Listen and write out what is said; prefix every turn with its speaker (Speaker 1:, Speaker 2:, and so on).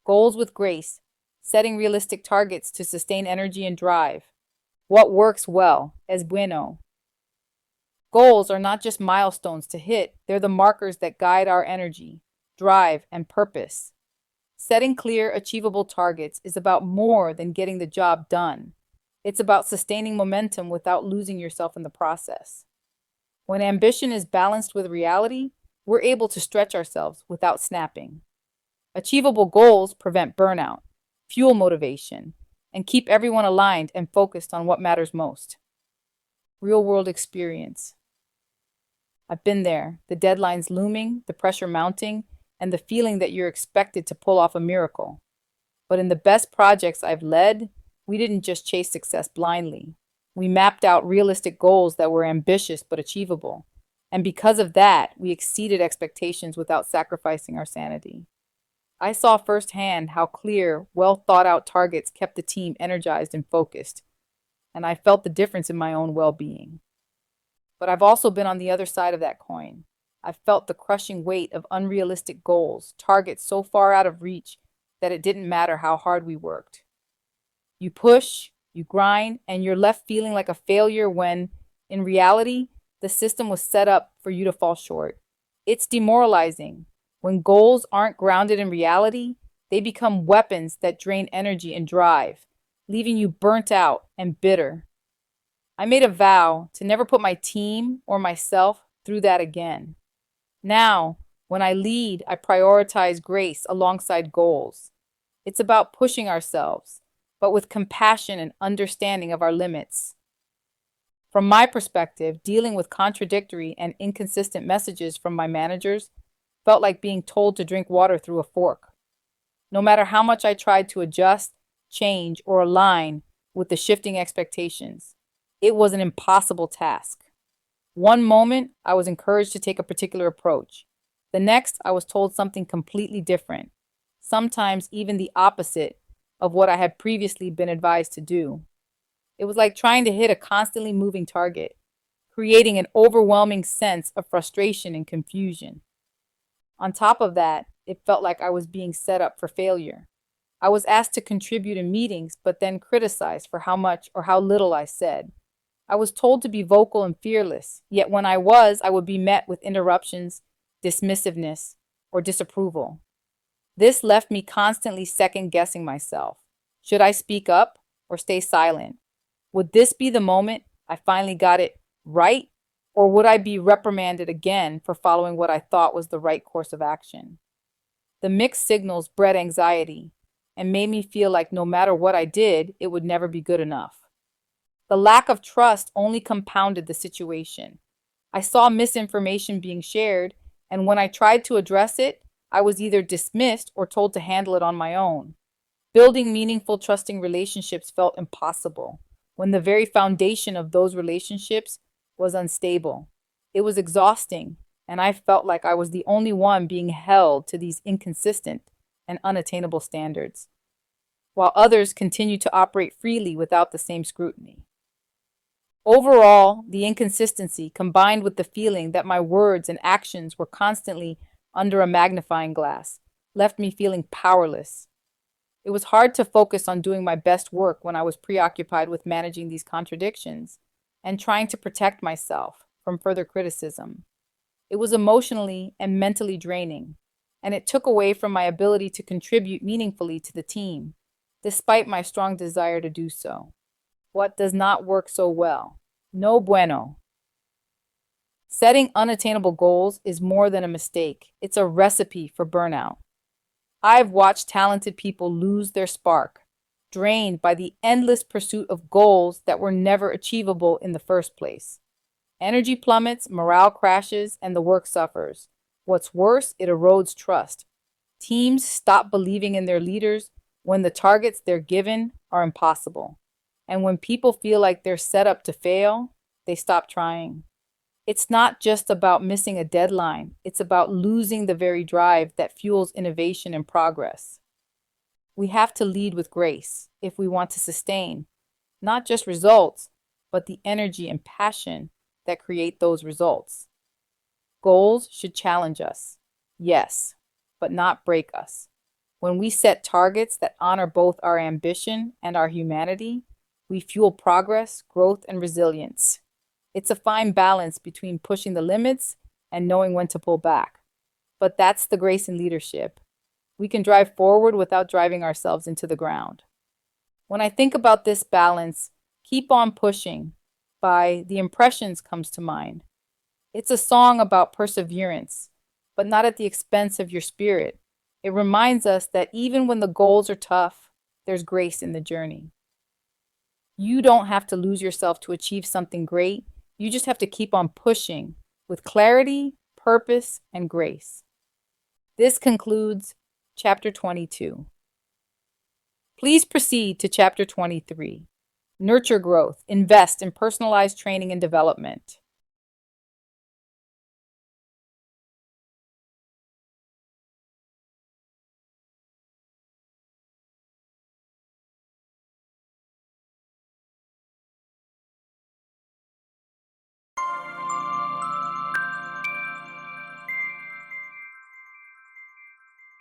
Speaker 1: Goals with grace, setting realistic targets to sustain energy and drive. What works well, es bueno. Goals are not just milestones to hit, they're the markers that guide our energy, drive, and purpose. Setting clear, achievable targets is about more than getting the job done. It's about sustaining momentum without losing yourself in the process. When ambition is balanced with reality, we're able to stretch ourselves without snapping. Achievable goals prevent burnout, fuel motivation, and keep everyone aligned and focused on what matters most. Real world experience. I've been there, the deadlines looming, the pressure mounting, and the feeling that you're expected to pull off a miracle. But in the best projects I've led, we didn't just chase success blindly. We mapped out realistic goals that were ambitious but achievable. And because of that, we exceeded expectations without sacrificing our sanity. I saw firsthand how clear, well thought out targets kept the team energized and focused, and I felt the difference in my own well being. But I've also been on the other side of that coin. I've felt the crushing weight of unrealistic goals, targets so far out of reach that it didn't matter how hard we worked. You push, you grind, and you're left feeling like a failure when, in reality, the system was set up for you to fall short. It's demoralizing. When goals aren't grounded in reality, they become weapons that drain energy and drive, leaving you burnt out and bitter. I made a vow to never put my team or myself through that again. Now, when I lead, I prioritize grace alongside goals. It's about pushing ourselves, but with compassion and understanding of our limits. From my perspective, dealing with contradictory and inconsistent messages from my managers felt like being told to drink water through a fork. No matter how much I tried to adjust, change, or align with the shifting expectations, it was an impossible task. One moment, I was encouraged to take a particular approach. The next, I was told something completely different, sometimes even the opposite of what I had previously been advised to do. It was like trying to hit a constantly moving target, creating an overwhelming sense of frustration and confusion. On top of that, it felt like I was being set up for failure. I was asked to contribute in meetings, but then criticized for how much or how little I said. I was told to be vocal and fearless, yet when I would be met with interruptions, dismissiveness, or disapproval. This left me constantly second guessing myself. Should I speak up or stay silent? Would this be the moment I finally got it right? Or would I be reprimanded again for following what I thought was the right course of action? The mixed signals bred anxiety and made me feel like no matter what I did, it would never be good enough. The lack of trust only compounded the situation. I saw misinformation being shared, and when I tried to address it, I was either dismissed or told to handle it on my own. Building meaningful, trusting relationships felt impossible when the very foundation of those relationships was unstable. It was exhausting, and I felt like I was the only one being held to these inconsistent and unattainable standards, while others continued to operate freely without the same scrutiny. Overall, the inconsistency, combined with the feeling that my words and actions were constantly under a magnifying glass, left me feeling powerless. It was hard to focus on doing my best work when I was preoccupied with managing these contradictions and trying to protect myself from further criticism. It was emotionally and mentally draining, and it took away from my ability to contribute meaningfully to the team, despite my strong desire to do so. What does not work so well? No bueno. Setting unattainable goals is more than a mistake. It's a recipe for burnout. I've watched talented people lose their spark, drained by the endless pursuit of goals that were never achievable in the first place. Energy plummets, morale crashes, and the work suffers. What's worse, it erodes trust. Teams stop believing in their leaders when the targets they're given are impossible. And when people feel like they're set up to fail, they stop trying. It's not just about missing a deadline. It's about losing the very drive that fuels innovation and progress. We have to lead with grace if we want to sustain not just results, but the energy and passion that create those results. Goals should challenge us, yes, but not break us. When we set targets that honor both our ambition and our humanity, we fuel progress, growth, and resilience. It's a fine balance between pushing the limits and knowing when to pull back. But that's the grace in leadership. We can drive forward without driving ourselves into the ground. When I think about this balance, Keep On Pushing by The Impressions comes to mind. It's a song about perseverance, but not at the expense of your spirit. It reminds us that even when the goals are tough, there's grace in the journey. You don't have to lose yourself to achieve something great. You just have to keep on pushing with clarity, purpose, and grace. This concludes Chapter 22. Please proceed to Chapter 23. Nurture growth. Invest in personalized training and development.